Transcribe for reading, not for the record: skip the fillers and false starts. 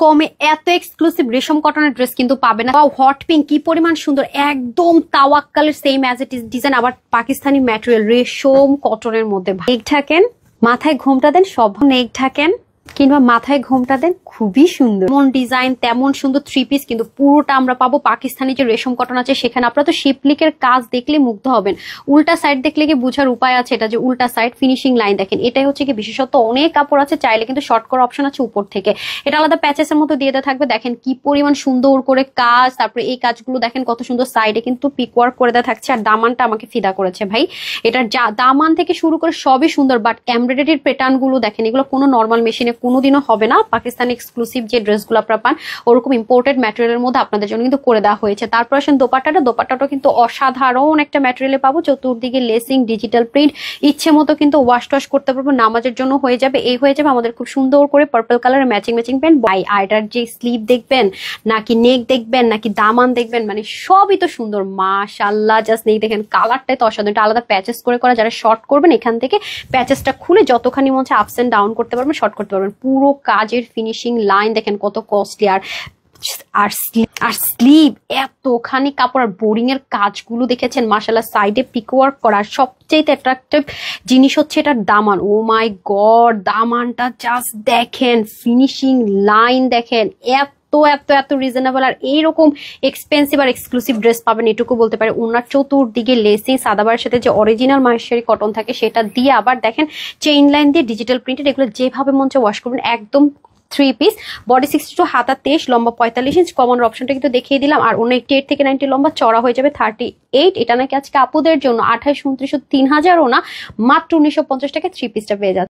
কমে এত এক্সক্লুসিভ রেশম কটনের ড্রেস কিন্তু পাবে না। হট পিঙ্ক কি পরিমাণ সুন্দর, একদম তাওয়াক্কালের same as it is design, আবার পাকিস্তানি ম্যাটেরিয়াল রেশম কটনের মধ্যে। নেক ঢাকেন, মাথায় ঘোমটা দেন, সব নেক ঢাকেন কিংবা মাথায় ঘোমটা দেন, খুবই সুন্দর। যেমন ডিজাইন তেমন সুন্দর থ্রি পিস, কিন্তু পুরোটা আমরা পাবো পাকিস্তানি যে রেশম কটন আছে সেখানে। আপনারা তো শিপলিকের কাজ দেখলে মুগ্ধ হবেন। উল্টা সাইড দেখলে কি বোঝার উপায় আছে, এটা যে উল্টা সাইড ফিনিশিং লাইন দেখেন, এটাই হচ্ছে কি বিশেষত। অনেক কাপড় আছে, চাইলে কিন্তু শর্ট করার অপশন আছে উপর থেকে, এটা আলাদা প্যাচেসের মতো দিয়ে দেওয়া থাকবে। দেখেন কি পরিমাণ সুন্দর করে কাজ, তারপরে এই কাজগুলো দেখেন কত সুন্দর, সাইডে কিন্তু পিক ওয়ার্ক করে দেওয়া থাকছে। আর দামানটা আমাকে ফিদা করেছে ভাই, এটার দামান থেকে শুরু করে সবই সুন্দর, বাট এমব্রয়ডারির প্যাটার্ন গুলো দেখেন, এগুলো কোনো নর্মাল মেশিনে কোনোদিনও হবে না। পাকিস্তানি এক্সক্লুসিভ যে ড্রেসগুলো আপনারা পান ওরকম ইম্পোর্টেড ম্যাটেরিয়ালের মধ্যে আপনাদের জন্য কিন্তু করে দেওয়া হয়েছে। তারপর আসেন দোপাট্টাটা কিন্তু অসাধারণ একটা ম্যাটেরিয়ালে পাবো, চতুর্দিকে লেসিং, ডিজিটাল প্রিন্ট, ইচ্ছে মতো কিন্তু ওয়াশ টোয়াশ করতে পারবো, নামাজের জন্য হয়ে যাবে। এই হয়ে যাবে আমাদের খুব সুন্দর করে পার্পল কালারের ম্যাচিং প্যান্ট। বাই আইটার যে স্লিভ দেখবেন নাকি নেক দেখবেন নাকি দামান দেখবেন, মানে সবই তো সুন্দর মাশাআল্লাহ। জাস্ট নেক দেখেন, কালারটাই তো অসাধারণ। এটা আলাদা প্যাচেস করে করা, যারা শর্ট করবেন এখান থেকে প্যাচেসটা খুলে যতখানি মনে হচ্ছে আপস এন্ড ডাউন করতে পারবেন, শর্ট করতে পারবেন। পুরো কাজের ফিনিশিং লাইন দেখেন কত কস্টলি। আর স্লিভ এতখানি কাপড়, আর বোরিং এর কাজগুলো দেখেছেন মাশাআল্লাহ, সাইডে পিক ওয়ার্ক করা। সবচেয়ে অ্যাট্রাকটিভ জিনিস হচ্ছে এটার দামান। ও মাই গড, দামানটা জাস্ট দেখেন, ফিনিশিং লাইন দেখেন, এত এত রিজনেবল। আর এইরকম এক্সপেন্সিভ আর এক্সক্লুসিভ ড্রেস পাবেন এটুকু বলতে পারে। ওনার চতুর্দিকে লেসিং, সাদাবারের সাথে যে অরিজিনাল মাহেশ্বরী কটন থাকে সেটা দিয়ে, আবার দেখেন চেইন লাইন দিয়ে ডিজিটাল প্রিন্টেড। এগুলো যেভাবে মন চায় ওয়াশ করবেন, একদম থ্রি পিস। বডি 62, হাতা 23, লম্বা 45 ইঞ্চ। কমনের অপশনটা কিন্তু দেখিয়ে দিলাম। আর 88 থেকে 90 লম্বা, চড়া হয়ে যাবে 38। এটা নাকি আজকে আপুদের জন্য 28, 29, 3000ও না, মাত্র 1950 টাকা থ্রি পিসটা পেয়ে যাচ্ছে।